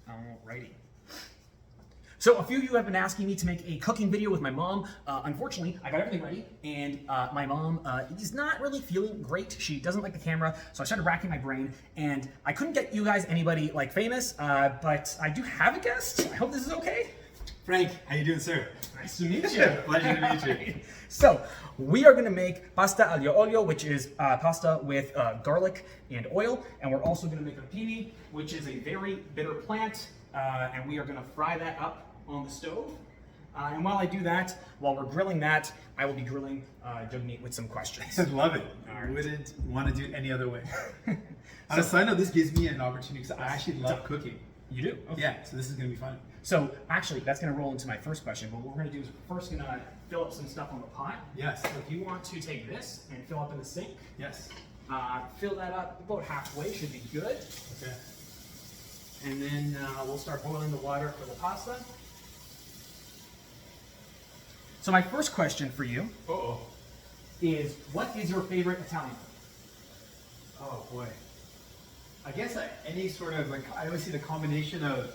Alrighty. So a few of you have been asking me to make a cooking video with my mom. Unfortunately, I got everything ready, and my mom is not really feeling great. She doesn't like the camera, so I started racking my brain, and I couldn't get you guys anybody like famous, but I do have a guest. I hope this is okay. Frank, how you doing, sir? Nice to meet you. Pleasure to meet you. So we are going to make pasta aglio olio, which is pasta with garlic and oil, and we're also going to make rapini, which is a very bitter plant, and we are going to fry that up on the stove. And while I do that, while we're grilling that, I will be grilling Jagmeet with some questions. I love it. Right. I wouldn't want to do it any other way. On a side note, this gives me an opportunity because I actually love cooking. You do? Okay. Yeah, so this is going to be fun. So actually, that's going to roll into my first question. But what we're going to do is we're first going to fill up some stuff on the pot. Yes. So if you want to take this and fill up in the sink, Yes. fill that up about halfway, should be good. Okay. And then we'll start boiling the water for the pasta. So my first question for you is, what is your favorite Italian food? Oh boy. I guess any sort of like, I always see the combination of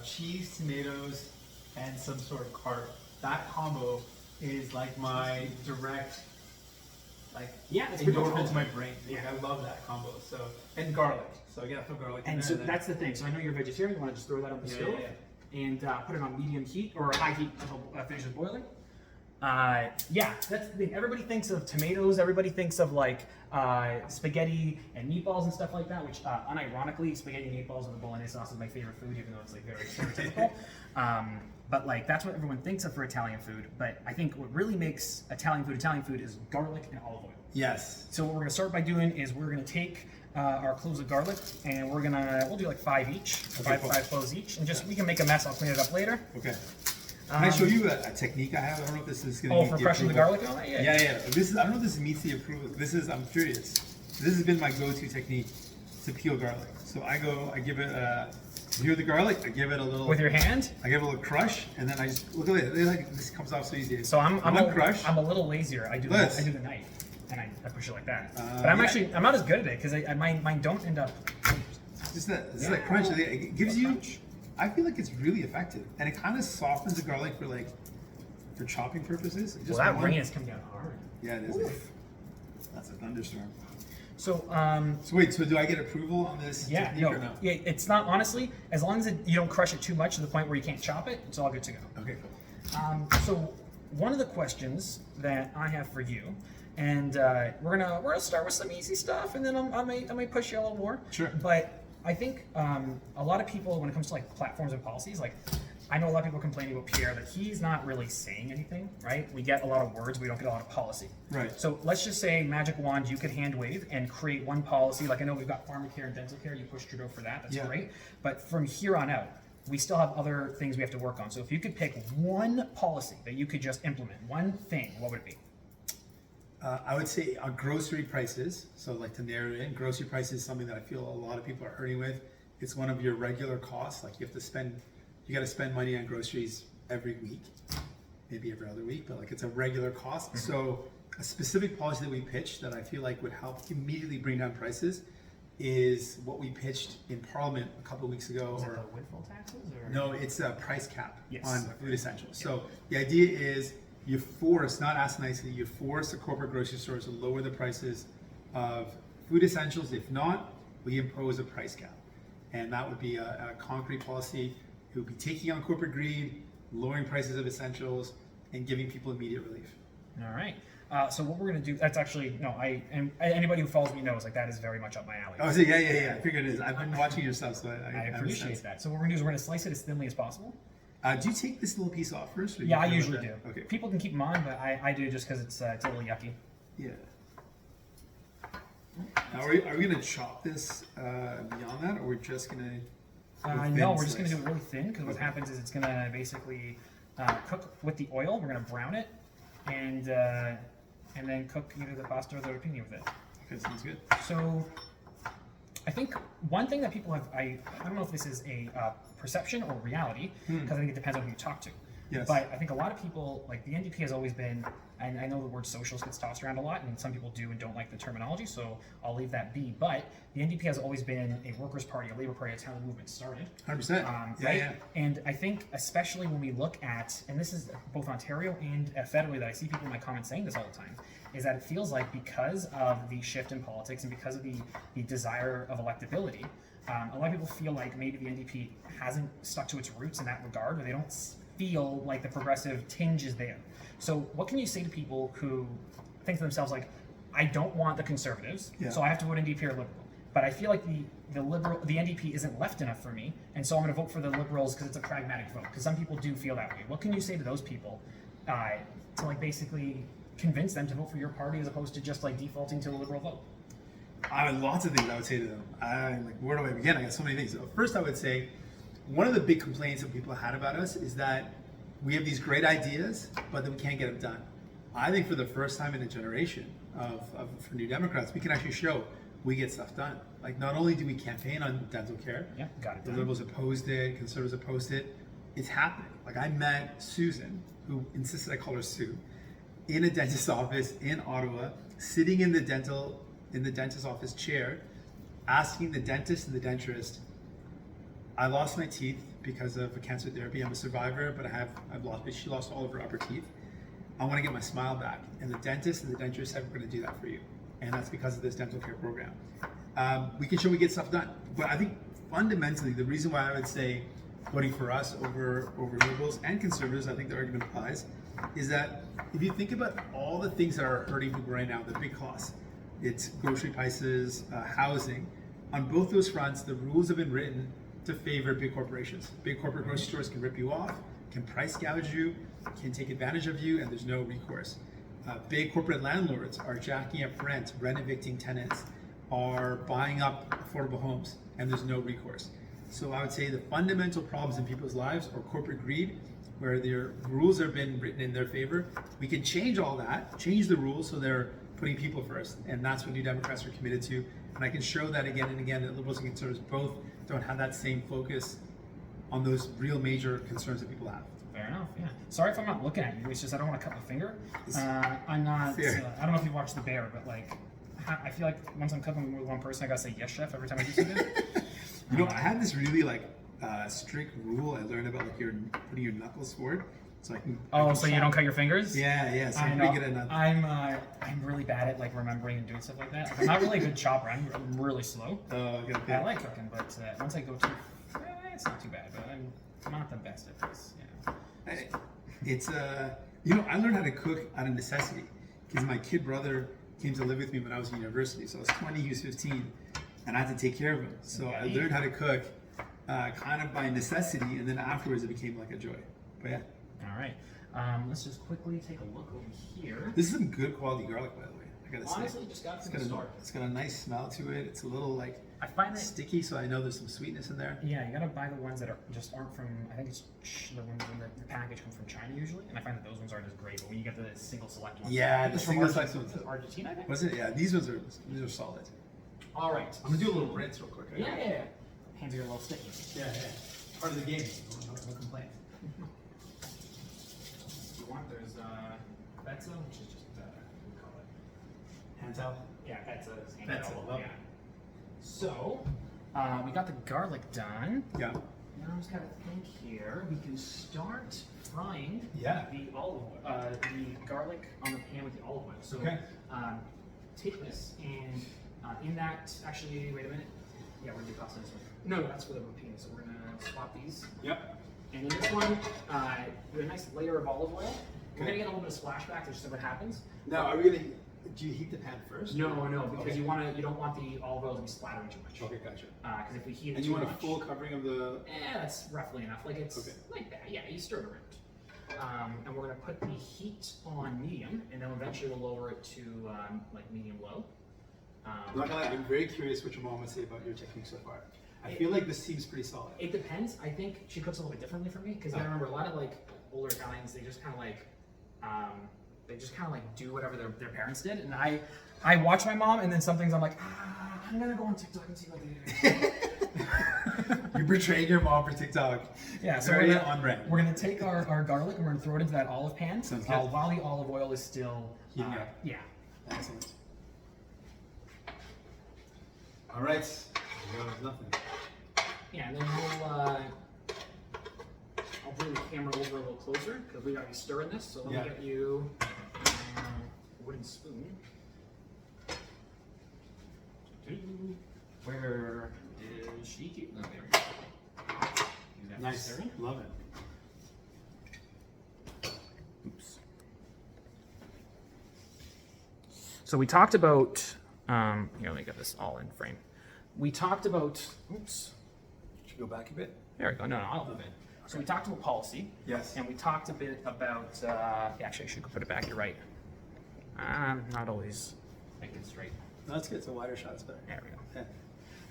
cheese, tomatoes, and some sort of carb. That combo is like my direct, like, That's pretty endorphin much to my brain. Like, I love that combo. So, and garlic. So I gotta throw garlic in And there. so that's the thing. So I know you're a vegetarian. You want to just throw that on the stove and put it on medium heat or high heat until it finishes boiling. That's the thing. Everybody thinks of tomatoes. Everybody thinks of like spaghetti and meatballs and stuff like that. Which, unironically, spaghetti and meatballs with a bolognese sauce is my favorite food, even though it's like very stereotypical. But like that's what everyone thinks of for Italian food. But I think what really makes Italian food is garlic and olive oil. Yes. So what we're gonna start by doing is we're gonna take our cloves of garlic and we'll do like 5 each, five cloves each, and just we can make a mess. I'll clean it up later. Okay. Can I show you a technique I have? I don't know if this is going to meet for the crushing the approval. garlic on it? Yeah. This is, I don't know if this meets the approval. I'm curious. This has been my go-to technique to peel garlic. So I give it hear the garlic, I give it a little... With your hand? I give it a little crush, and then I just, look at it, like, this comes off so easy. So I'm a little lazier. I do the knife, and I push it like that. But I'm not as good at it, because mine don't end up... Just that crunch, it gives you... I feel like it's really effective, and it kind of softens the garlic for chopping purposes. Well, that rain has come down hard. Yeah, it is. That's a thunderstorm. So, wait, so do I get approval on this technique or no? Yeah, it's not, honestly, as long as you don't crush it too much to the point where you can't chop it, it's all good to go. Okay, cool. So one of the questions that I have for you, and we're gonna start with some easy stuff, and then I may push you a little more. Sure. But I think a lot of people, when it comes to like platforms and policies, like I know a lot of people complaining about Pierre that he's not really saying anything, right? We get a lot of words, we don't get a lot of policy. Right. So let's just say magic wand, you could hand wave and create one policy. Like I know we've got pharmacare and dental care. You push Trudeau for that. That's great. But from here on out, we still have other things we have to work on. So if you could pick one policy that you could just implement, one thing, what would it be? I would say on grocery prices. So like to narrow it in, grocery prices is something that I feel a lot of people are hurting with. It's one of your regular costs. Like you got to spend money on groceries every week, maybe every other week, but like it's a regular cost. Mm-hmm. So a specific policy that we pitched that I feel like would help immediately bring down prices is what we pitched in Parliament a couple of weeks ago. Is it the windfall taxes? Or? No, it's a price cap on food essentials. Yeah. So the idea is you force, not ask nicely, you force the corporate grocery stores to lower the prices of food essentials. If not, we impose a price cap. And that would be a concrete policy. It would be taking on corporate greed, lowering prices of essentials, and giving people immediate relief. All right. So what we're going to do, that's actually, and anybody who follows me knows, like that is very much up my alley. Oh, so yeah. I figured it is. I've been watching your stuff, so I appreciate that. So what we're going to do is we're going to slice it as thinly as possible. Do you take this little piece off first? Or yeah, I usually do. Okay. People can keep them on, but I do just because it's a little yucky. Yeah. Now, are we going to chop this beyond that, or we're just going to... No, we're just going to do it really thin, because what happens is it's going to basically cook with the oil. We're going to brown it, and then cook either the pasta or the rapini with it. Okay, sounds good. So I think one thing that people have, I don't know if this is a perception or reality, because I think it depends on who you talk to. Yes. But I think a lot of people, like the NDP has always been, and I know the word socialist gets tossed around a lot, and some people do and don't like the terminology, so I'll leave that be. But the NDP has always been a workers' party, a labor party. That's how the movement started. 100%. Right? And I think, especially when we look at, and this is both Ontario and federally, that I see people in my comments saying this all the time, is that it feels like because of the shift in politics and because of the desire of electability, a lot of people feel like maybe the NDP hasn't stuck to its roots in that regard, or they don't feel like the progressive tinge is there. So what can you say to people who think to themselves like, I don't want the Conservatives, so I have to vote NDP or Liberal, but I feel like the NDP isn't left enough for me, and so I'm going to vote for the Liberals because it's a pragmatic vote, because some people do feel that way. What can you say to those people to like basically convince them to vote for your party as opposed to just like defaulting to a Liberal vote? I have lots of things I would say to them. Like, where do I begin? I got so many things. So first, I would say one of the big complaints that people had about us is that we have these great ideas, but then we can't get them done. I think for the first time in a generation for New Democrats, we can actually show we get stuff done. Like, not only do we campaign on dental care, got it the done. Liberals opposed it, Conservatives opposed it. It's happening. Like, I met Susan, who insisted I call her Sue, in a dentist's office in Ottawa, sitting in the dentist's office chair, asking the dentist and the denturist, I lost my teeth because of a cancer therapy. I'm a survivor, but she lost all of her upper teeth. I want to get my smile back. And the dentist and the denturist said, we're going to do that for you. And that's because of this dental care program. We can show we get stuff done. But I think fundamentally, the reason why I would say voting for us over Liberals and Conservatives, I think the argument applies, is that if you think about all the things that are hurting people right now, the big costs, it's grocery prices, housing. On both those fronts, the rules have been written to favor big corporations. Big corporate grocery stores can rip you off, can price gouge you, can take advantage of you, and there's no recourse. Big corporate landlords are jacking up rent, rent-evicting tenants, are buying up affordable homes, and there's no recourse. So I would say the fundamental problems in people's lives are corporate greed, where their rules have been written in their favor. We can change all that, change the rules so they're putting people first, and that's what New Democrats are committed to. And I can show that again and again that Liberals and Conservatives both don't have that same focus on those real major concerns that people have. Fair enough, yeah. Sorry if I'm not looking at you, it's just I don't want to cut my finger. I'm not, I don't know if you've watched The Bear, but like, I feel like once I'm cooking with one person, I gotta say yes, chef, every time I do something. You know, I had this really like strict rule I learned about like putting your knuckles forward. So I can. So you don't cut your fingers? Yeah. So I'm pretty good at I'm really bad at like remembering and doing stuff like that. I'm not really a good chopper. I'm really slow. Okay. I like cooking, but once I go too, it's not too bad. But I'm not the best at this. Yeah. It's you know, I learned how to cook out of necessity because my kid brother came to live with me when I was in university. So I was 20, he was 15, and I had to take care of him. So I learned how to cook kind of by necessity, and then afterwards it became like a joy. But yeah. All right. Let's just quickly take a look over here. This is some good quality garlic, by the way. I gotta say. Honestly, just got it from the store. It's got a nice smell to it. It's a little like I find that sticky, so I know there's some sweetness in there. Yeah, you gotta buy the ones that aren't from. I think it's the ones in the package come from China usually, and I find that those ones aren't as great. But when you get the single select ones, yeah, the single select ones. Argentina, I think. Was it? Yeah, these are solid. All right, I'm gonna do a little rinse real quick. Right? Yeah. Hands are a little sticky. Yeah. Part of the game. No complaint. There's Betza, which is just what do we call it? Hand towel? Yeah, Betza is hand Betza, towel. love Yeah. it. So, we got the garlic done. Yeah. Now I just gotta think here. We can start frying the garlic on the pan with the olive oil. So, take this and in that, actually, wait a minute. Yeah, we're gonna do pasta this one. No, that's for the rapine. So we're gonna swap these. Yep. And in this one, with a nice layer of olive oil. We're gonna get a little bit of splashback to just see what happens. Now, are we gonna? Do you heat the pan first? No, because you don't want the olive oil to be splattering too much. Okay, gotcha. Because if we heat it and too you much, want a full covering of the. that's roughly enough. Like it's like that. Yeah, you stir it around. And we're gonna put the heat on medium, and then eventually we'll lower it to like medium low. I'm not gonna lie, I'm very curious what your mom would say about your technique so far. I feel like this seems pretty solid. It depends. I think she cooks a little bit differently for me because I remember a lot of like older Italians. They just kind of like do whatever their parents did, and I watch my mom, and then some things I'm like, I'm gonna go on TikTok and see what they do. Your betraying your mom for TikTok. Yeah, so Very we're on brand. gonna take our garlic and we're gonna throw it into that olive pan Sounds good. while the olive oil is still Heating up. yeah. Excellent. All right. There goes nothing. Yeah, and then I'll bring the camera over a little closer because we gotta be stirring this. So let me get you a wooden spoon. Where is she? Oh, there we go. Use that for Nice. stirring. Love it. Oops. So we talked about, here, let me get this all in frame. We talked about, oops, Should we go back a bit? there we go, no, I'll move it. So we talked about policy. Yes. And we talked a bit about, actually I should put it back, you're right. Not always make it straight. No, that's good. It's a wider shot. It's better. There we go. Yeah.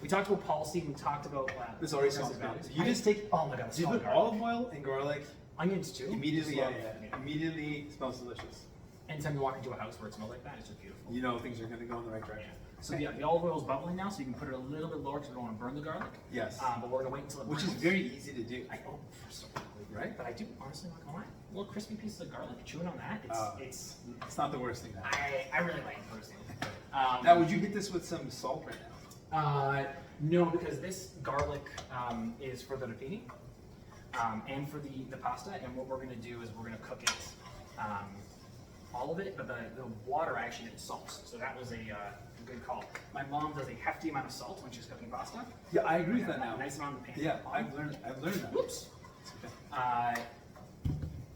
We talked about policy, we talked about, This already progressive smells good. values. You just take. Oh my god, Do you smell put garlic. olive oil and garlic? Onions too. Immediately, Just yeah, love- yeah. Immediately smells delicious. Anytime you walk into a house where it smells like that, it's just beautiful. You know things are going to go in the right Yeah. direction. So yeah, the olive oil is bubbling now, so you can put it a little bit lower because we don't want to burn the garlic. Yes. But we're gonna wait until it Which is burns. very easy to do. I oh, so quickly, Right? But I do honestly not gonna lie. Little crispy pieces of garlic, chewing on that, it's It's not the worst thing. I really like it personally. Now, would you hit this with some salt right now? No, because this garlic is for the rapini and for the pasta, and what we're gonna do is we're gonna cook it, all of it, but the water I actually didn't salt, so that was a good call. My mom does a hefty amount of salt when she's cooking pasta. Yeah, I agree with that now. Nice amount in the pan. Yeah, I've learned that. Whoops.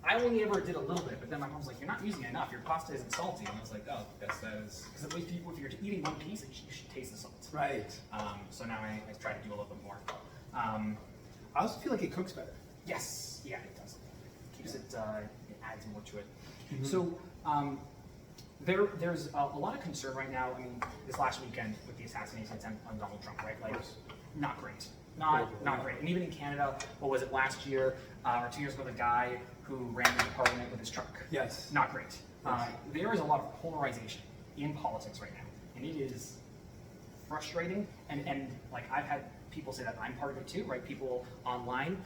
I only ever did a little bit, but then my mom's like, "You're not using it enough. Your pasta isn't salty." And I was like, "Oh, yes, that is." Because at least if you're eating one piece, you should taste the salt. Right. So now I try to do a little bit more. I also feel like it cooks better. Yes, yeah, it does. Keeps it adds more to it. Mm-hmm. So there's a lot of concern right now. I mean, this last weekend with the assassination attempt on Donald Trump, right? Like, not great. Not great. And even in Canada, what was it last year or 2 years ago? The guy who ran into Parliament with his truck. Yes. Not great. Yes. There is a lot of polarization in politics right now, and it is frustrating. And like I've had people say that I'm part of it too, right? People online,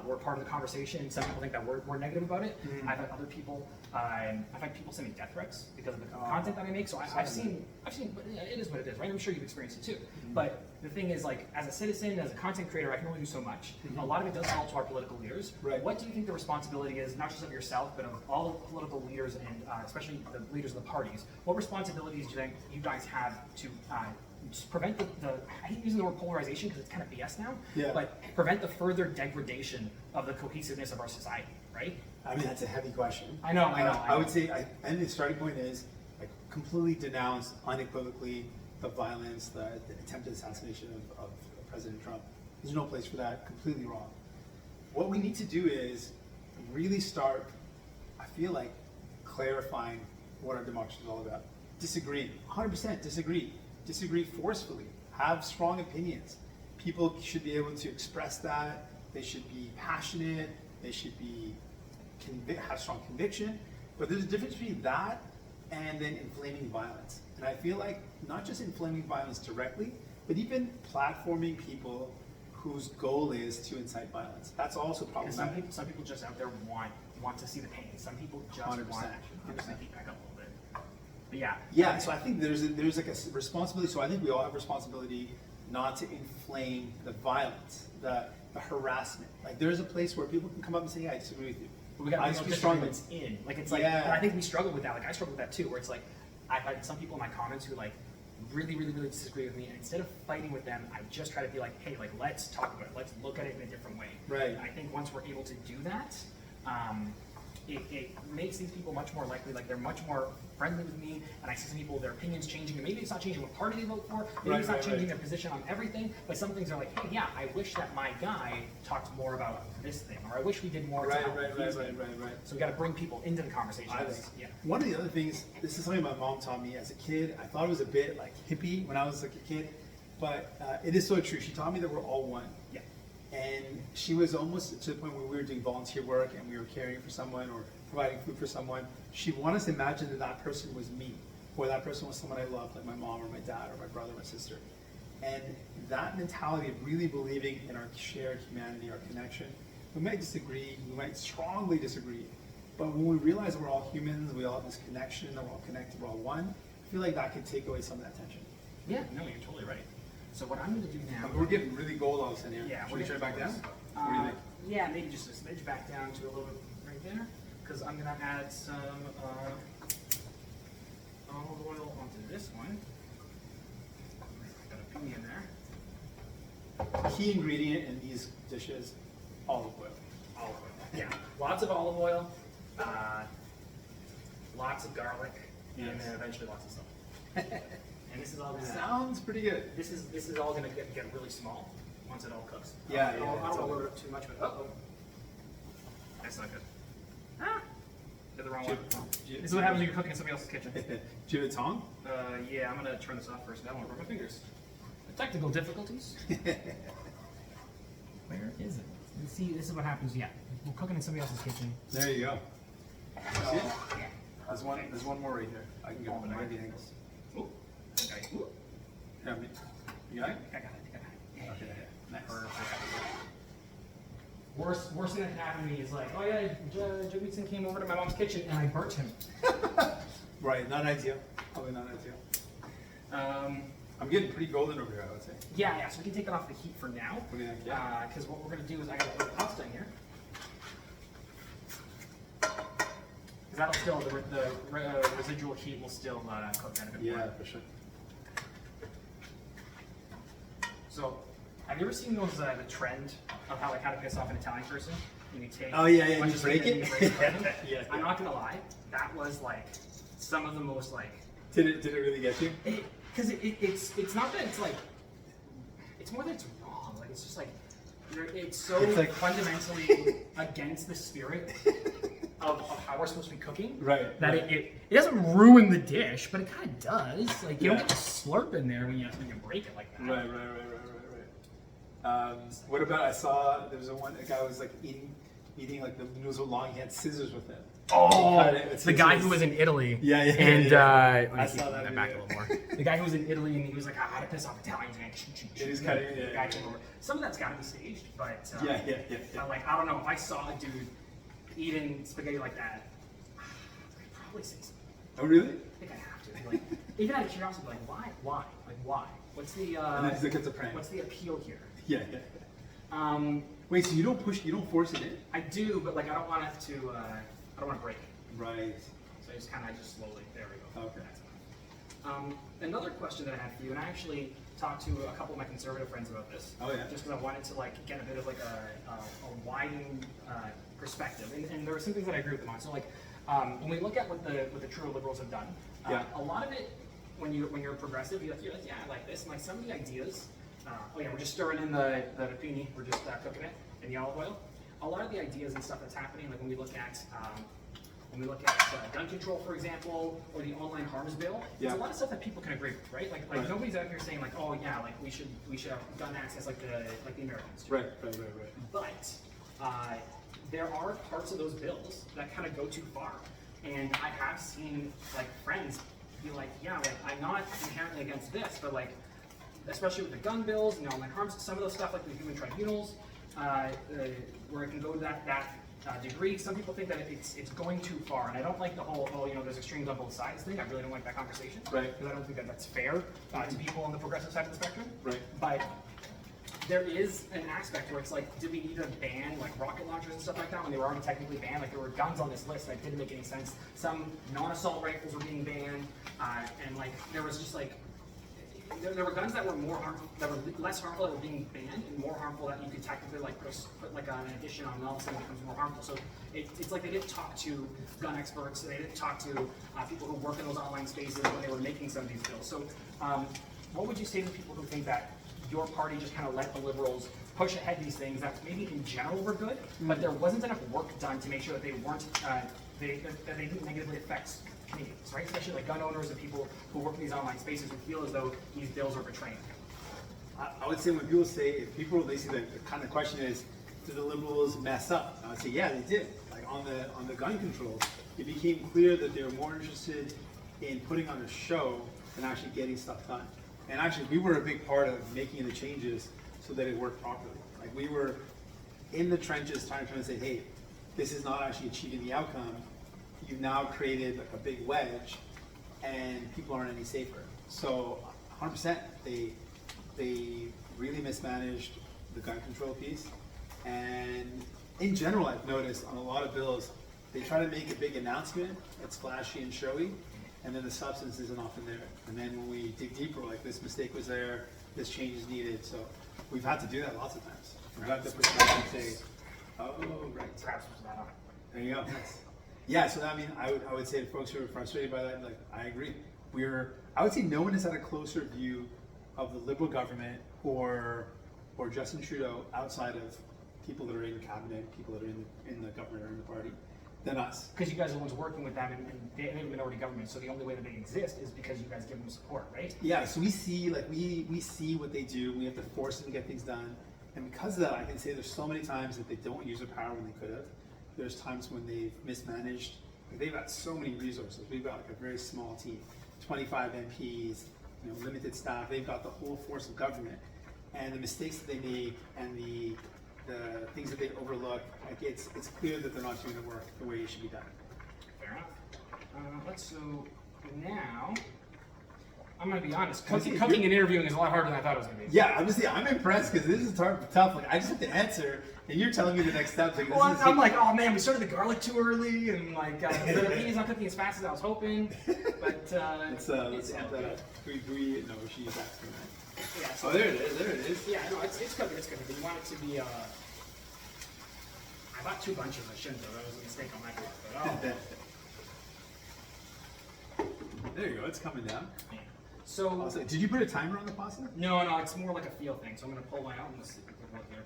we're part of the conversation, and some people think that we're negative about it. I've had other people, I've had people send me death threats because of the content that I make. So I've seen, but it is what it is, right? I'm sure you've experienced it too. But the thing is, like, as a citizen, as a content creator, I can only do so much. A lot of it does fall to our political leaders. Right. What do you think the responsibility is, not just of yourself, but of all the political leaders and especially the leaders of the parties? What responsibilities do you think you guys have to just prevent the I hate using the word polarization because it's kind of BS now, Yeah. but prevent the further degradation of the cohesiveness of our society, right? I mean, that's a heavy question. I know. I would say, I think the starting point is like completely denounce unequivocally the violence, the attempted assassination of President Trump. There's no place for that. Completely wrong. What we need to do is really start, I feel like, clarifying what our democracy is all about. Disagree, 100% disagree. Disagree forcefully. Have strong opinions. People should be able to express that. They should be passionate. They should be have strong conviction. But there's a difference between that and then inflaming violence. And I feel like not just inflaming violence directly, but even platforming people whose goal is to incite violence. That's also Because problematic. some people just out there want to see the pain. Some people just 100%. want to keep back up a little bit. But yeah. Yeah, so I think there's like a responsibility. So I think we all have responsibility not to inflame the violence, the harassment. Like there's a place where people can come up and say, "Yeah, I disagree with you." But we got I to disagree know strongly. disagreements in. Like it's like, Yeah. and I think we struggle with that. Like I struggle with that too, where it's like I've had some people in my comments who like really disagree with me, and instead of fighting with them, I just try to be like, hey, like let's talk about it. Let's look at it in a different way. Right. And I think once we're able to do that, it makes these people much more likely, like they're much more friendly with me, and I see some people, their opinions changing, and maybe it's not changing what party they vote for, maybe it's not changing their position on everything, but some things are like, hey, yeah, I wish that my guy talked more about this thing, or I wish we did more to help these people. Right. So we got to bring people into the conversation. I think. Yeah. One of the other things, this is something my mom taught me as a kid. I thought it was a bit like hippie when I was like a kid, but it is so true. She taught me that we're all one. Yeah. And she was almost to the point where we were doing volunteer work and we were caring for someone or providing food for someone. She wanted us to imagine that that person was me, or that person was someone I loved, like my mom or my dad or my brother or my sister. And that mentality of really believing in our shared humanity, our connection, we might disagree, we might strongly disagree, but when we realize we're all humans, we all have this connection, that we're all connected, we're all one, I feel like that could take away some of that tension. Yeah, no, you're totally right. So what I'm going to do now... We're getting really gold all of a sudden here. Yeah, Should we try back down? What do you think? Yeah, maybe just a smidge back down to a little bit right there, because I'm going to add some olive oil onto this one. Got a penny in there. Key ingredient in these dishes, olive oil. Olive oil. Yeah, lots of olive oil, lots of garlic, and then eventually lots of salt. And this is all gonna Sounds pretty good. This is all gonna get really small once it all cooks. Yeah, I don't want to all load it up too much, but that's not good. Ah, did the wrong one. This is what happens when you're cooking in somebody else's kitchen. Do you have a tongue? Yeah, I'm gonna turn this off first. I don't want to burn my fingers. Technical difficulties. Where is it? See, this is what happens. Yeah, we're cooking in somebody else's kitchen. There you go. So, See it? yeah. There's one more right here. I can go, but I got the angles. Ooh. Okay. Ooh. Yeah, you got it? I got it. Yeah. Okay, nice. Worst thing that can happen to me is like, oh yeah, Jagmeet Singh came over to my mom's kitchen and I burnt him. Right, not ideal. Probably not ideal. I'm getting pretty golden over here, I would say. Yeah, so we can take it off the heat for now. What do you think? Yeah. Because what we're going to do is I got to put pasta in here. Because that'll still, the residual heat will still cook that a bit more. Yeah, for sure. So, have you ever seen those, the trend of how to piss off an Italian person? And you take Oh yeah, a bunch you of break spaghetti it? and you break it. Yeah. I'm not going to lie, that was like some of the most like... Did it really get you? Because it's not that it's like, it's more that it's wrong. Like it's just like, it's so It's like- fundamentally against the spirit of how we're supposed to be cooking. Right, That right. it doesn't ruin the dish, but it kind of does. Like you Yeah. don't get to slurp in there when you break it like that. Right. What about, I saw there was a guy was like eating like the noodles so long, he had scissors with him. Oh, Cut it with the guy scissors. who was in Italy. Yeah. And I I saw that back a video. little more. The guy who was in Italy and he was like, how to piss off Italians, man. He's cutting it, The guy came over. Some of that's got to be staged, but Yeah. like I don't know. If I saw a dude eating spaghetti like that, I'd probably say something. Oh really? I think I have to. Like, even out of curiosity, like why? Like why? What's the And then he's like, it's a prank. what's the appeal here? Yeah. Wait, so you don't force it in? I do, but like I don't want it to. I don't want to break it. Right. So I just kind of slowly. There we go. Okay. That's enough. Another question that I had for you, and I actually talked to a couple of my conservative friends about this. Oh, yeah. Just because I wanted to like get a bit of like a widened perspective, and there were some things that I agree with them on. So like when we look at what the true liberals have done, a lot of it when you're progressive, you're like yeah I like this, and like some of the ideas. Oh yeah, we're just stirring in the rapini. We're just cooking it in the olive oil. A lot of the ideas and stuff that's happening, like when we look at gun control, for example, or the online harms bill, there's a lot of stuff that people can agree with, right? Like Right. nobody's out here saying like, oh yeah, like we should have gun access like the Americans do. Right. But there are parts of those bills that kind of go too far, and I have seen like friends be like, yeah, like I'm not inherently against this, but like especially with the gun bills and the online harms, some of those stuff like the human tribunals, where it can go to that degree. Some people think that it's going too far, and I don't like the whole there's extremes on both sides thing. I really don't like that conversation, Right. Because I don't think that that's fair to people on the progressive side of the spectrum, Right. But there is an aspect where it's like, did we need to ban like rocket launchers and stuff like that when they were already technically banned? Like there were guns on this list that didn't make any sense. Some non-assault rifles were being banned, and like there was just like. There were guns that were that were less harmful that were being banned, and more harmful that you could technically like put like an addition on, and all of a sudden it becomes more harmful. So it's like they didn't talk to gun experts, they didn't talk to people who work in those online spaces when they were making some of these bills. So what would you say to people who think that your party just kind of let the liberals push ahead these things that maybe in general were good, but there wasn't enough work done to make sure that they weren't that they didn't negatively affect Canadians, right? Especially like gun owners and people who work in these online spaces who feel as though these bills are betraying them. I would say when people say, if people, they see the kind of question is, did the liberals mess up? I would say, yeah, they did. Like on the gun control, it became clear that they were more interested in putting on a show than actually getting stuff done. And actually, we were a big part of making the changes so that it worked properly. Like we were in the trenches trying to say, hey, this is not actually achieving the outcome. You've now created like a big wedge, and people aren't any safer. So 100%, they really mismanaged the gun control piece. And in general, I've noticed on a lot of bills, they try to make a big announcement that's flashy and showy, and then the substance isn't often there. And then when we dig deeper, like this mistake was there, this change is needed. So we've had to do that lots of times. We've had to perspective and say, oh, right. Perhaps was not on. There you go. Yeah, so I mean, I would say to folks who are frustrated by that, like, I agree. I would say no one has had a closer view of the Liberal government or Justin Trudeau outside of people that are in the cabinet, people that are in the government or in the party, than us. Because you guys are the ones working with them, and they're a minority government, so the only way that they exist is because you guys give them support, right? Yeah, so we see we see what they do. We have to force them to get things done, and because of that, I can say there's so many times that they don't use their power when they could have. There's times when they've mismanaged. They've got so many resources. We've got like a very small team, 25 MPs, limited staff. They've got the whole force of government, and the mistakes that they make and the things that they overlook, like it's clear that they're not doing the work the way it should be done. Fair enough. So now, I'm gonna be honest. Cooking and interviewing is a lot harder than I thought it was gonna be. Yeah, I'm impressed because this is tough. Like I just have to answer, and you're telling me the next steps. Like, I'm like, oh man, we started the garlic too early, and like the pani's not cooking as fast as I was hoping. But let's amp that up. No, she's asking that. Yeah. So there it is. Yeah, no, it's cooking. It's cooking. But you want it to be. I bought 2 bunches. I shouldn't have. That was a mistake on my part. But there you go. It's coming down. Yeah. So did you put a timer on the pasta? No, it's more like a feel thing. So I'm gonna pull one out and let's see if we can look here.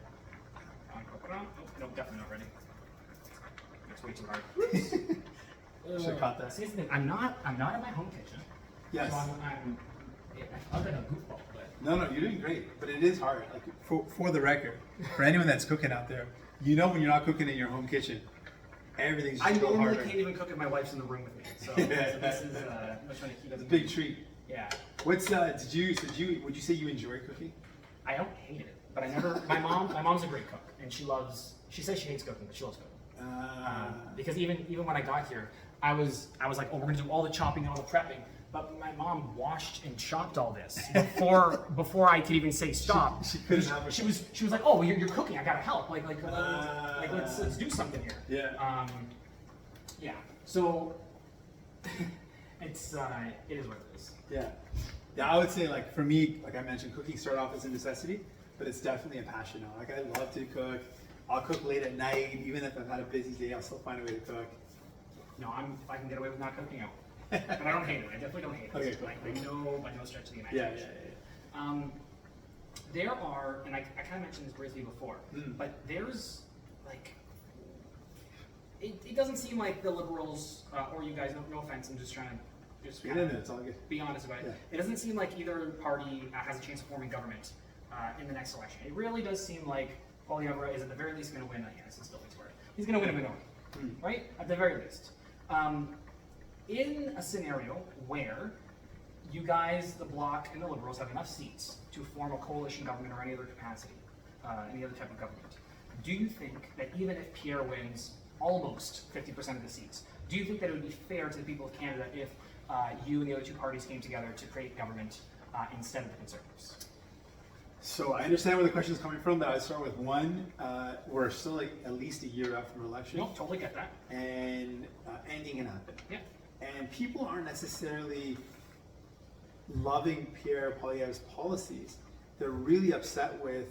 Oh, no, definitely not ready. That's way too hard. Should have caught that. See, the thing, I'm not in my home kitchen. Yes. So I felt like a goofball, but No, you're doing great, but it is hard. Like for the record, for anyone that's cooking out there, when you're not cooking in your home kitchen, everything's just I a little normally harder. can't even cook if my wife's in the room with me. So this is I'm trying to keep it. It's a big treat. Yeah. Would you say you enjoy cooking? I don't hate it, but I never. My mom's a great cook, and she says she hates cooking, but she loves cooking. Because even when I got here, I was like, oh, we're gonna do all the chopping and all the prepping. But my mom washed and chopped all this before I could even say stop. She couldn't have. She was like, oh, well, you're cooking. I gotta help. Like let's do something here. Yeah. Yeah. So it is what it is. Yeah. I would say, like, for me, like I mentioned, cooking started off as a necessity, but it's definitely a passion now. Like, I love to cook. I'll cook late at night, even if I've had a busy day. I'll still find a way to cook. No, if I can get away with not cooking, but I don't hate it. I definitely don't hate it. Okay, cool. Like, by no stretch of the imagination. Yeah. There are, and I kind of mentioned this briefly before, but there's like, it doesn't seem like the Liberals or you guys. No offense, I'm just trying to It's all good. be honest about it. Yeah. It doesn't seem like either party has a chance of forming government in the next election. It really does seem like Poilievre is at the very least going to win. Yes, it's still his word. He's going to win a minority, right? At the very least. In a scenario where you guys, the Bloc and the Liberals, have enough seats to form a coalition government or any other capacity, any other type of government, do you think that even if Pierre wins almost 50% of the seats, do you think that it would be fair to the people of Canada if you and the other 2 parties came together to create government instead of the Conservatives? So I understand where the question is coming from, but I'd start with one. We're still like at least a year out from an election. No, totally get that. And anything can happen. Yeah. And people aren't necessarily loving Pierre Poilievre's policies. They're really upset with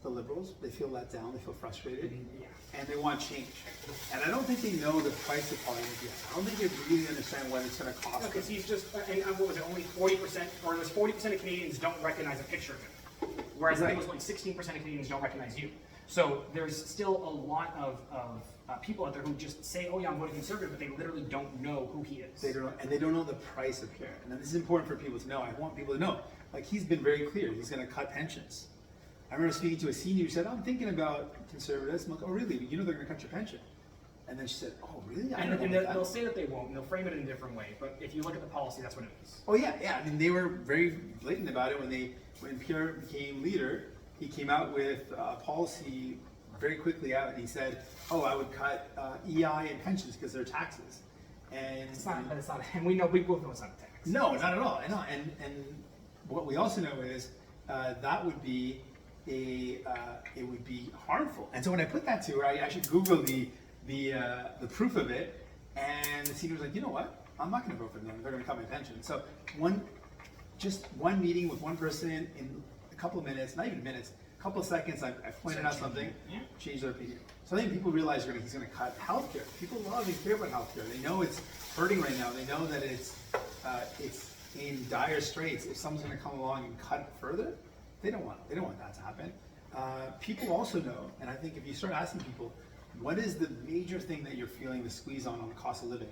the Liberals. They feel let down. They feel frustrated. Yeah. And they want change. And I don't think they know the price of Poilievre yet. I don't think they really understand what it's going to cost. Because he's just, and what was it, only 40%, or it was 40% of Canadians don't recognize a picture of him. Whereas I think it was like 16% of Canadians don't recognize you. So there's still a lot of people out there who just say, oh yeah, I'm voting Conservative, but they literally don't know who he is. They don't know the price of Pierre. And this is important for people to know. I want people to know. Like, he's been very clear. He's going to cut pensions. I remember speaking to a senior who said, I'm thinking about Conservatives. I'm like, oh really? You know they're going to cut your pension. And then she said, "Oh, really?" I And, don't know and about they'll that. say that they won't, and they'll frame it in a different way. But if you look at the policy, that's what it is. Oh yeah, yeah. I mean, they were very blatant about it when Pierre became leader. He came out with a policy very quickly out, and he said, "Oh, I would cut EI and pensions because they're taxes." And It's not. And we both know it's not a tax. no, not at all. And what we also know is that would be it would be harmful. And so when I put that to her, I actually Googled the proof of it, and the senior was like, "You know what? I'm not going to vote for them. They're going to cut my pension." So just one meeting with one person in a couple of minutes, not even minutes, a couple of seconds, I pointed out something, changed their opinion. So I think people realize he's going to cut healthcare. People love and care about healthcare. They know it's hurting right now. They know that it's in dire straits. If someone's going to come along and cut it further, they don't want that to happen. People also know, and I think if you start asking people, what is the major thing that you're feeling the squeeze on the cost of living?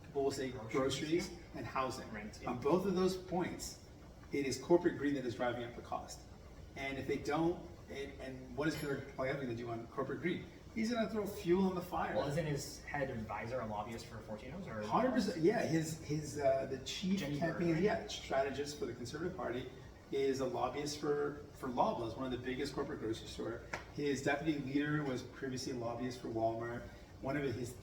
People will say groceries and housing. Rent, On both of those points, it is corporate greed that is driving up the cost. And if they don't, and what is Peter Poilievre going to do on corporate greed? He's going to throw fuel on the fire. Well, isn't his head advisor a lobbyist for Fortinos? Or 100%. Yeah, the chief Jenny campaign, Bird, right? strategist for the Conservative Party is a lobbyist for Loblaws, one of the biggest corporate grocery store. His deputy leader was previously a lobbyist for Walmart.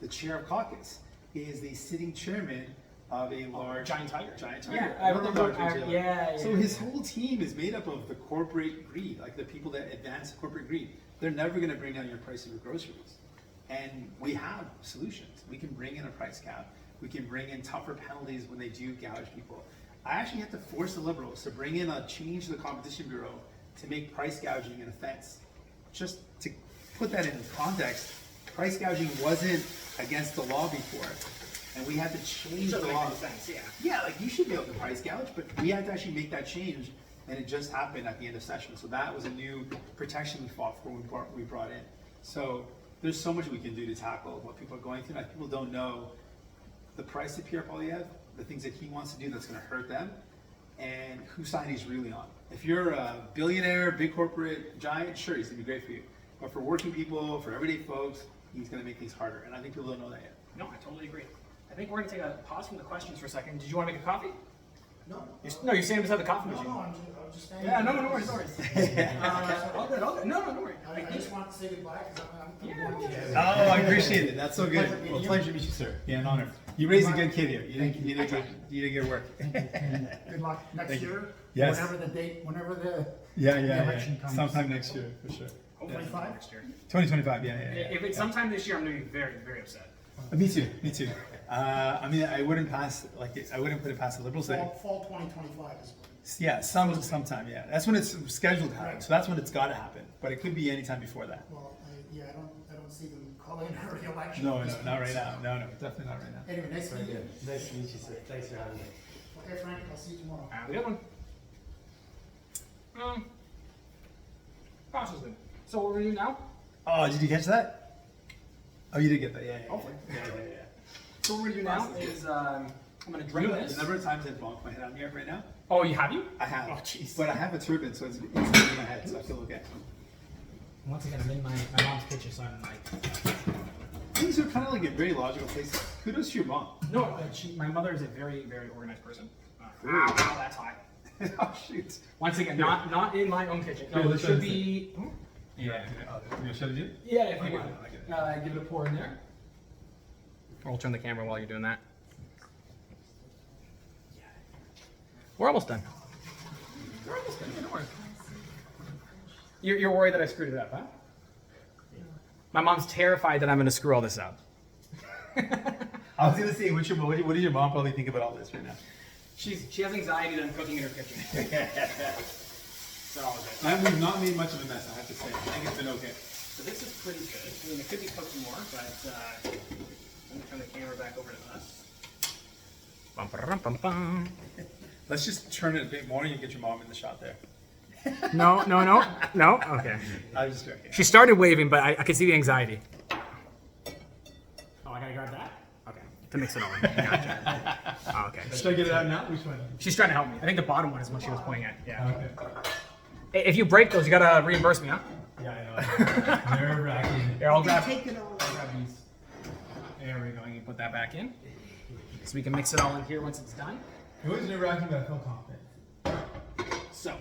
The chair of caucus is the sitting chairman of a large Giant Tiger. Yeah, I another remember. large retailer. So yeah. his whole team is made up of the corporate greed, like the people that advance corporate greed. They're never going to bring down your price of your groceries. And we have solutions. We can bring in a price cap. We can bring in tougher penalties when they do gouge people. I actually had to force the Liberals to bring in a change to the Competition Bureau to make price gouging an offense. Just to put that in context, price gouging wasn't against the law before. And we had to change the law. Yeah, like you should be able to price gouge, but we had to actually make that change, and it just happened at the end of session. So that was a new protection we fought for, we brought in. So there's so much we can do to tackle what people are going through. Like, people don't know the price of Pierre Poilievre, the things that he wants to do that's going to hurt them, and whose side he's really on. If you're a billionaire, big corporate giant, sure, he's going to be great for you. But for working people, for everyday folks, he's going to make things harder. And I think people don't know that yet. No, I totally agree. I think we're going to take a pause from the questions for a second. Did you want to make a coffee? No. You're standing beside the coffee machine. I'm just saying. Yeah, no worries. All good. No, don't worry. I just want to say goodbye because I'm going to Oh, I appreciate it. That's so good. Well, pleasure to meet you, sir. Yeah, an honor. You raised a good kid here. You did good work. Good luck next year. Yes. Whenever the date, whenever the Yeah. election comes. Sometime next year, for sure. Hopefully 25? next year. 2025, yeah. If it's sometime this year, I'm going to be very, very upset. Me too. I mean, I wouldn't put it past the Liberals. Fall 2025 is. Yeah, sometime, yeah. That's when it's scheduled to happen. Right. So that's when it's got to happen. But it could be any time before that. Well, I don't see them calling a re-election. No, not right now. No, definitely not right now. Anyway, nice to meet you. Nice to meet you, sir. Thanks for having me. Okay, Frank, I'll see you tomorrow. Have a good one. Cautiously. So what we're going to do now? Oh, did you catch that? Oh, you did get that, yeah. Hopefully. Yeah. So what we're going to do now is I'm going to drain this. The number of times I've bonked my head on here right now? Oh, you have you? I have. Oh, jeez. But I have a turban, so it's in my head, so I feel okay. Once again, I'm in my mom's kitchen, so I'm like, Things are kind of like in very logical places. Kudos to your mom. No, my mother is a very, very organized person. Ow, that's high. Oh, shoot. Once again, not in my own kitchen. No, Here, it let's should try be. Yeah. Oh, you gonna shut it in? Yeah, if you Okay, want. I get it. Give it a pour in there. We'll turn the camera while you're doing that. We're almost done. We're almost done. Yeah, don't worry. You're worried that I screwed it up, huh? My mom's terrified that I'm going to screw all this up. I was gonna say, what does your mom probably think about all this right now? She has anxiety that I'm cooking in her kitchen. So all of it. And we've not made much of a mess, I have to say. I think it's been okay. So this is pretty good. I mean, it could be cooked more, but let me turn the camera back over to us. Bum, ba-dum, bum, bum. Let's just turn it a bit more and you get your mom in the shot there. No. Okay. I was just joking. She started waving, but I could see the anxiety. Oh, I gotta grab that? Okay. To mix it all in. Gotcha. Oh, okay. Should I get it out now? Which one? She's trying to help me. I think the bottom one is what she was pointing at. Yeah. Okay. If you break those, you gotta reimburse me, huh? Yeah, I know. Nerve wracking. Here, I'll grab. Take it all. I'll grab these. There we go. You can put that back in. So we can mix it all in here once it's done. It was nerve-wracking, but I feel confident. So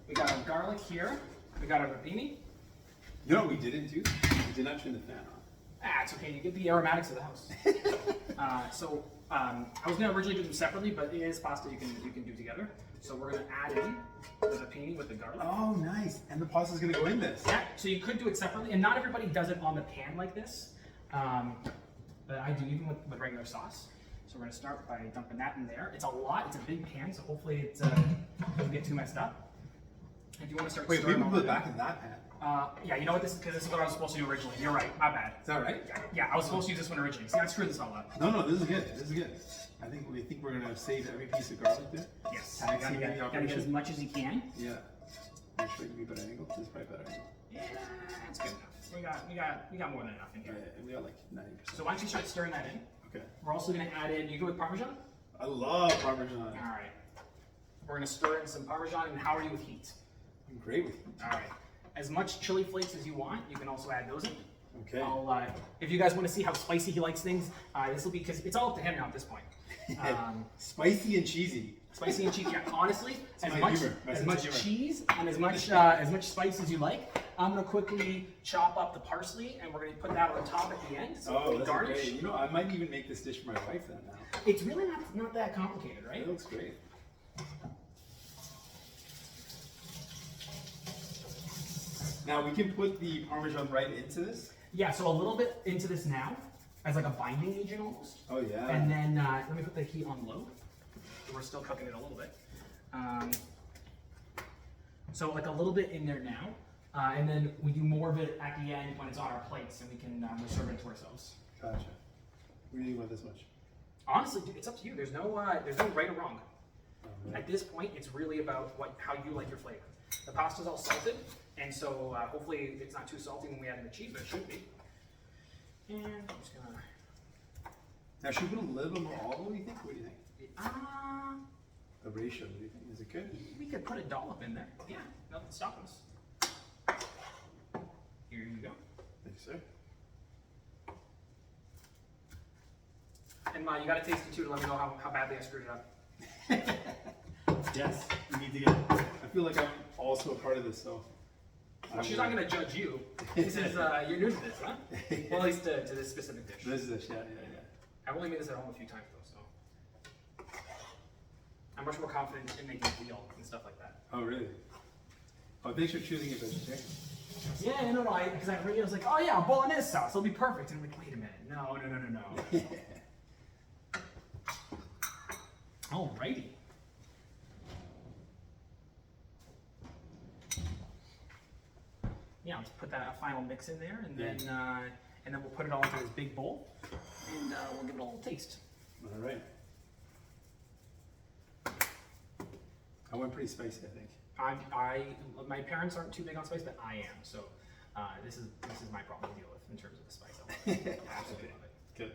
we got our garlic here. We got our rapini. You know what we didn't do? We did not turn the fan on. Ah, it's okay. You get the aromatics of the house. I was gonna originally do them separately, but it is pasta you can do together. So we're gonna add in the rapini with the garlic. Oh, nice. And the pasta's gonna go in this. Yeah. So you could do it separately, and not everybody does it on the pan like this. But I do even with regular sauce. So we're gonna start by dumping that in there. It's a lot. It's a big pan, so hopefully it doesn't get too messed up. If you want to start Wait, we stirring can all put it that back in that pan. yeah, you know what? This is what I was supposed to do originally. You're right. My bad. Is that right? Yeah, I was supposed to use this one originally. See, I screwed this all up. No, this is good. This is good. I think we're gonna save every piece of garlic there. Yes. Tag You team gotta the get as operation. much as you can. Yeah. Make sure it can be better angle. This is probably better angle. Yeah, that's good enough. We got more than enough in Yeah, here. we got like 90%. So why don't you start stirring that in? Okay. We're also gonna add in. You go with Parmesan? I love Parmesan. All right. We're gonna stir in some Parmesan. And how are you with heat? I'm great with you. All right. As much chili flakes as you want, you can also add those in. Okay. If you guys want to see how spicy he likes things, this will be because it's all up to him now at this point. Spicy and cheesy. Spicy and cheese. Yeah, honestly, as my much, humor, my as sense much of humor. cheese and as much spice as you like. I'm gonna quickly chop up the parsley and we're gonna put that on top at the end. So Oh, we that's garnish. great. You know, I might even make this dish for my wife then now. It's really not that complicated, right? It looks great. Now we can put the Parmesan right into this. Yeah. So a little bit into this now, as like a binding agent almost. Oh yeah. And then let me put the heat on low. We're still cooking it a little bit. So like a little bit in there now, and then we do more of it at the end when it's on our plates, and we can serve it to ourselves. Gotcha. What do you think about this much? Honestly, dude, it's up to you. There's no right or wrong. Right. At this point, it's really about how you like your flavor. The pasta's all salted, and so hopefully it's not too salty when we add in the cheese, but it should be. And I'm just gonna. Now should we put a little bit more olive oil, do you think? What do you think? The ratio, what do you think? Is it good? We could put a dollop in there. Yeah, nothing's stopping us. Here you go. Thank you, sir. And you gotta taste it too to let me know how badly I screwed it up. Yes, we need to get. I feel like I'm also a part of this, so. Well, she's not gonna judge you. This is you're new to this, huh? Well, at least to this specific dish. This is it, yeah. I've only made this at home a few times though, so I'm much more confident in making veal and stuff like that. Oh, really? Oh, thanks for choosing a vegetarian. Yeah, no, because I was like, oh yeah, bolognese sauce, it'll be perfect. And I'm like, wait a minute, no. Alrighty. Yeah, let's put that final mix in there, and then we'll put it all into this big bowl, and we'll give it a little taste. All right. I went pretty spicy, I think. My parents aren't too big on spice, but I am. So this is my problem to deal with in terms of the spice. I love it. Absolutely love it. Good.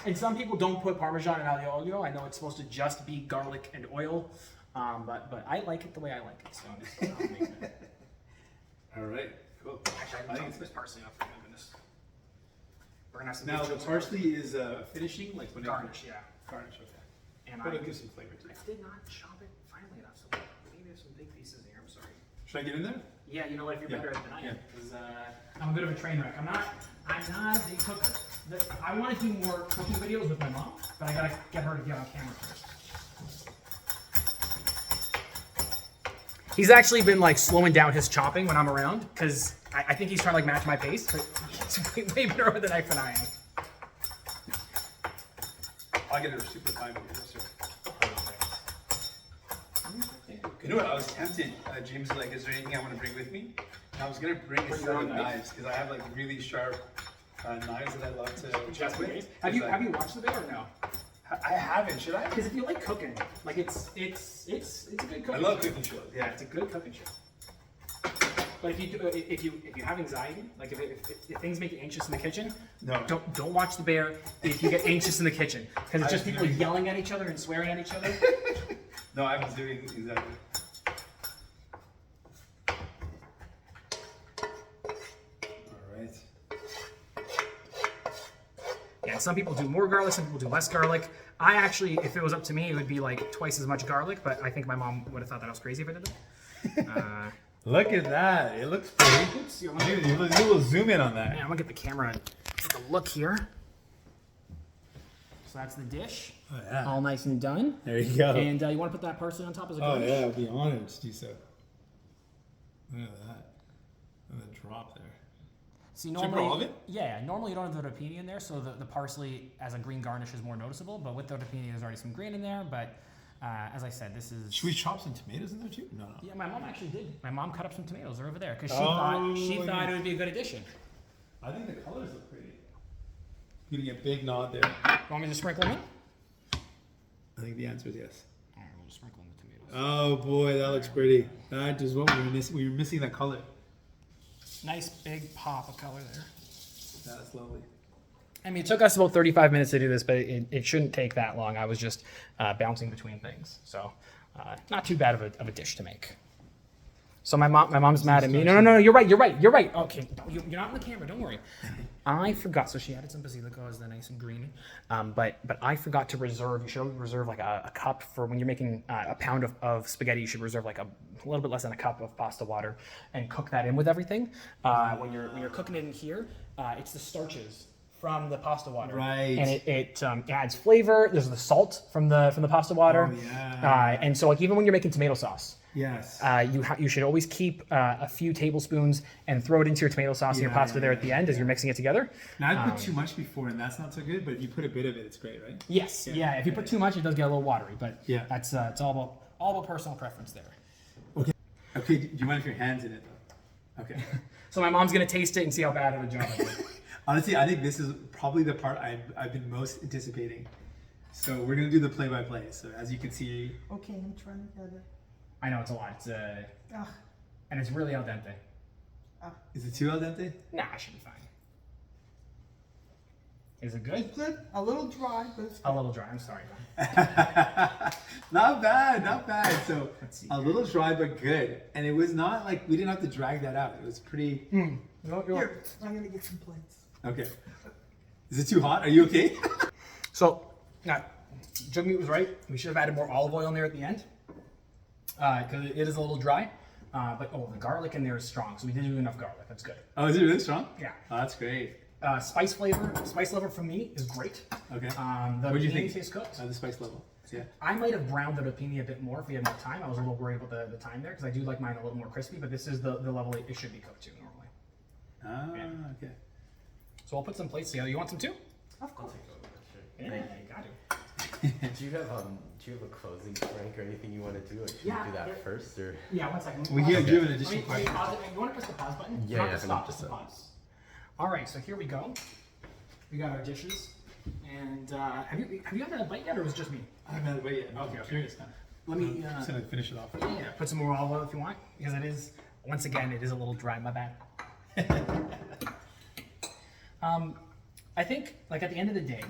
And some people don't put Parmesan and aglio olio. I know it's supposed to just be garlic and oil, but I like it the way I like it. So this is how I'm making it. All right. Cool. Actually, I haven't chopped this parsley up. For my goodness. We're gonna have some Now the good parsley is finishing, like when garnish, yeah. Garnish, okay. And But I it'll give some flavor to it. did not chop it finely enough, so maybe there's some big pieces in here. I'm sorry. Should I get in there? Yeah, you know what? If you're Yeah, better at it than I am, yeah. because I'm a bit of a train wreck. I'm not a big cooker. I want to do more cooking videos with my mom, but I gotta get her to get on camera first. He's actually been like slowing down his chopping when I'm around, because I think he's trying to like match my pace, but he's way better with the knife than I am. I'll get it super fine with you, sir. You know what? I was tempted. James was like, is there anything I want to bring with me? And I was going to bring a set of knives because I have like really sharp knives that I love to Just with. in case. Have you watched the video or no? I haven't. Should I? Because if you like cooking, like it's a good cooking. I love show. cooking shows. Yeah, it's a good cooking show. But if you have anxiety, like if things make you anxious in the kitchen, No. don't watch The Bear if you get anxious in the kitchen, because it's just people yelling at each other and swearing at each other. No, I was doing exactly. All right. some people do more garlic, some people do less garlic. I actually, if it was up to me, it would be like twice as much garlic, but I think my mom would have thought that I was crazy if I did that. Look at that. It looks pretty. Dude, you will zoom in on that. Yeah, I'm gonna get the camera and take a look here. So that's the dish. Oh, yeah. All nice and done. There you go. And you want to put that parsley on top as a Oh garnish? yeah, I'd be honored to do so. Look at that. And the drop there. See, Should we put normally, all of it? yeah, normally you don't have the rapini in there, so the parsley as a green garnish is more noticeable. But with the rapini, there's already some green in there. But as I said, this is. Should we chop some tomatoes in there too? No, no. Yeah, my mom actually did. My mom cut up some tomatoes. They're over there because Oh, she yeah. thought it would be a good addition. I think the colors look pretty. Getting a big nod there. Want me to sprinkle them in? I think the answer is yes. All right, we'll just sprinkle in the tomatoes. Oh boy, that looks pretty. That is what we were missing. We were missing that color. Nice big pop of color there. That's lovely. I mean, it took us about 35 minutes to do this, but it shouldn't take that long. I was just bouncing between things. So not too bad of a dish to make. So my mom's mad at me. No, you're right. Okay, you're not on the camera, don't worry. I forgot, so she added some basilico as the nice and green. But I forgot to reserve, you should reserve like a cup for when you're making a pound of spaghetti, you should reserve like a little bit less than a cup of pasta water and cook that in with everything. When you're cooking it in here, it's the starches from the pasta water. Right. And it adds flavor. There's the salt from the pasta water. Oh, yeah. And so like even when you're making tomato sauce, Yes. you should always keep a few tablespoons and throw it into your tomato sauce and your pasta there at the end as you're mixing it together. Now I put too much before, and that's not so good. But if you put a bit of it, it's great, right? Yes, yeah. If you put too much, it does get a little watery, but Yeah. that's it's all about personal preference there. Okay. Do you mind if your hand's in it though? Okay. So my mom's gonna taste it and see how bad of a job I did. Honestly, I think this is probably the part I've been most anticipating. So we're gonna do the play-by-play. So as you can see, Okay, I'm trying to. I know it's a lot. It's Ah, and it's really al dente. is it too al dente? Nah, I should be fine. Is it good? good. A little dry, but it's A little dry. I'm sorry. Not bad, not bad. So Let's see a little dry but good, and it was not like we didn't have to drag that out. It was pretty. Here, I'm gonna get some plates. Okay. Is it too hot? Are you okay? So, Jagmeet was right. We should have added more olive oil in there at the end because it is a little dry. But the garlic in there is strong, so we did do enough garlic. That's good. Oh, is it really strong? Yeah. Oh, that's great. Spice level for me is great. Okay. The What do you rapini think? tastes cooked. The spice level. Yeah. I might have browned the rapini a bit more if we had more time. I was a little worried about the time there because I do like mine a little more crispy, but this is the level it should be cooked to normally. Ah, okay. So I'll put some plates together. You want some too? Of course. Yeah, you got to. Do you have a closing prank or anything you want to do, or should Yeah, we do that there- first, or? Yeah, 1 second. We Pause do it. have an Let additional me question. pause it. You want to press the pause button? Yeah, Not yeah, to stop, 100%. just the pause. All right, so here we go. We got our dishes, and have you had a bite yet, or was it just me? I haven't had a bite yet. Okay, I'm okay. curious now. Let me. I'm just gonna finish it off. Yeah, put some more olive oil if you want, because it is once again it is a little dry. My bad. I think, like, at the end of the day,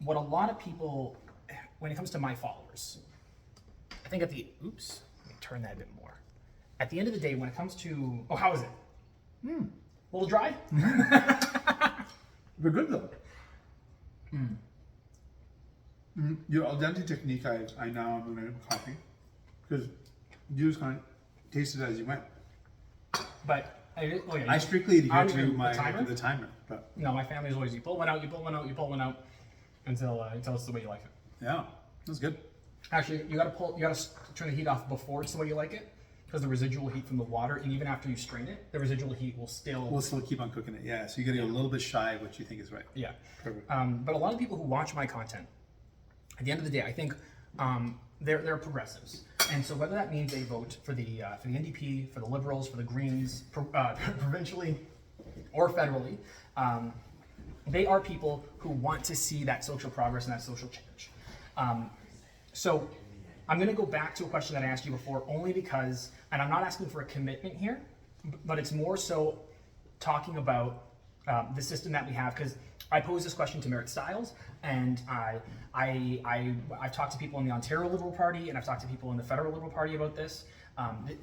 what a lot of people, when it comes to my followers, I think let me turn that a bit more. At the end of the day, when it comes to, how is it? A little dry? They're good though. Your al dente technique, I now am gonna copy because you just kind of tasted it as you went. But, I strictly adhere I'm to gonna- my the timer? timer, but No, my family's always, you pull one out, you pull one out, you pull one out, until it's the way you like it. yeah, that's good. Actually, you gotta turn the heat off before it's the way you like it, because the residual heat from the water, and even after you strain it, the residual heat will still. We'll still keep on cooking it. Yeah, so you gotta go a little bit shy of what you think is right. Yeah. Perfect. But a lot of people who watch my content, at the end of the day, I think they're progressives, and so whether that means they vote for the NDP, for the Liberals, for the Greens, provincially or federally, they are people who want to see that social progress and that social change. So I'm going to go back to a question that I asked you before, only because, and I'm not asking for a commitment here, but it's more so talking about the system that we have, because I posed this question to Merritt Stiles, and I've talked to people in the Ontario Liberal Party, and I've talked to people in the Federal Liberal Party about this.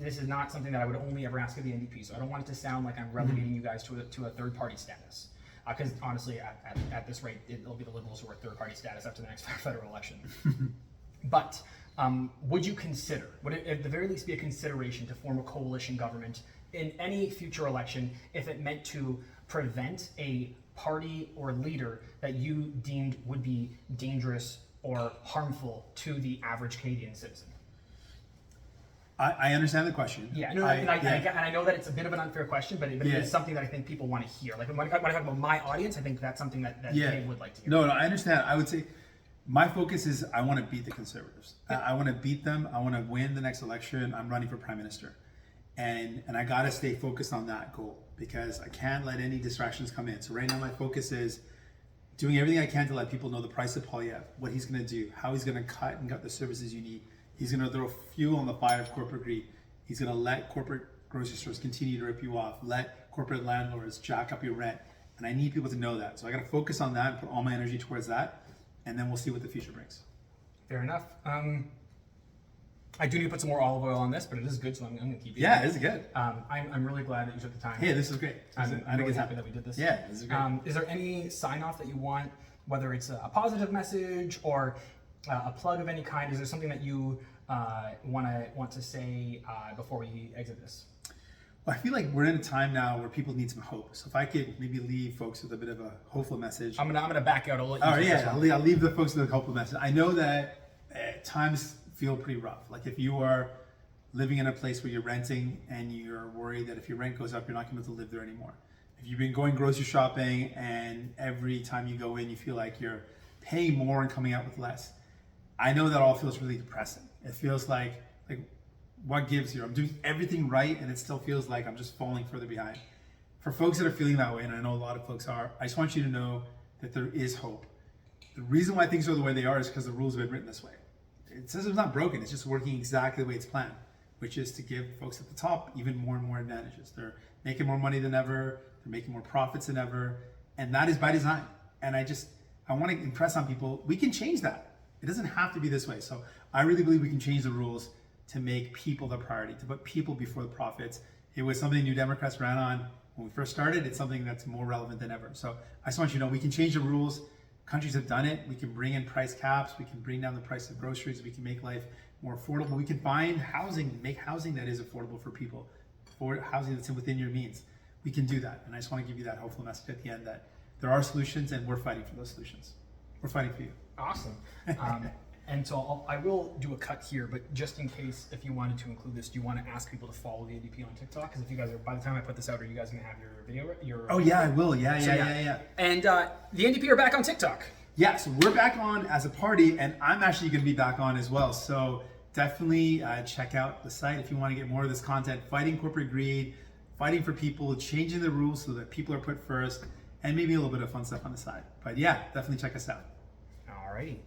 This is not something that I would only ever ask of the NDP, so I don't want it to sound like I'm relegating you guys to a third party status. because honestly, at this rate, it'll be the Liberals who are third-party status after the next federal election. But would you consider, would it at the very least be a consideration to form a coalition government in any future election if it meant to prevent a party or leader that you deemed would be dangerous or harmful to the average Canadian citizen? I understand the question. Yeah, no, and I know that it's a bit of an unfair question, but it is something that I think people want to hear. Like when I talk about my audience, I think that's something that they would like to hear. No, I understand. I would say my focus is I want to beat the Conservatives. I want to beat them. I want to win the next election. I'm running for Prime Minister. And I got to stay focused on that goal because I can't let any distractions come in. So right now my focus is doing everything I can to let people know the price of Polyev, what he's going to do, how he's going to cut and gut the services you need. He's going to throw fuel on the fire of corporate greed. He's going to let corporate grocery stores continue to rip you off, let corporate landlords jack up your rent. And I need people to know that. So I got to focus on that and put all my energy towards that. And then we'll see what the future brings. Fair enough. I do need to put some more olive oil on this, but it is good, so I'm going to keep it. Yeah, this is good. I'm really glad that you took the time. Hey, this is great. I'm really happy that we did this. Yeah, this is great. Is there any sign off that you want, whether it's a positive message or a plug of any kind? Is there something that you want to say before we exit this? Well, I feel like we're in a time now where people need some hope. So if I could maybe leave folks with a bit of a hopeful message. I'm gonna back out. I'll let you. Oh yeah, I'll leave the folks with a hopeful message. I know that times feel pretty rough. Like if you are living in a place where you're renting and you're worried that if your rent goes up, you're not going to be able to live there anymore. If you've been going grocery shopping and every time you go in, you feel like you're paying more and coming out with less. I know that all feels really depressing. It feels like what gives here? I'm doing everything right and it still feels like I'm just falling further behind. For folks that are feeling that way, and I know a lot of folks are, I just want you to know that there is hope. The reason why things are the way they are is because the rules have been written this way. It says it's not broken, it's just working exactly the way it's planned, which is to give folks at the top even more and more advantages. They're making more money than ever, they're making more profits than ever, and that is by design. And I want to impress on people, we can change that. It doesn't have to be this way. So I really believe we can change the rules to make people the priority, to put people before the profits. It was something New Democrats ran on when we first started. It's something that's more relevant than ever. So I just want you to know we can change the rules. Countries have done it. We can bring in price caps. We can bring down the price of groceries. We can make life more affordable. We can find housing, make housing that is affordable for people, for housing that's within your means. We can do that. And I just want to give you that hopeful message at the end that there are solutions and we're fighting for those solutions. We're fighting for you. Awesome. And so I will do a cut here, but just in case, if you wanted to include this, do you want to ask people to follow the NDP on TikTok? Because if you guys are, by the time I put this out, are you guys going to have your video? Oh yeah, I will. Yeah. And the NDP are back on TikTok. Yeah, so we're back on as a party, and I'm actually going to be back on as well. So definitely check out the site if you want to get more of this content, fighting corporate greed, fighting for people, changing the rules so that people are put first, and maybe a little bit of fun stuff on the side. But yeah, definitely check us out. Alrighty.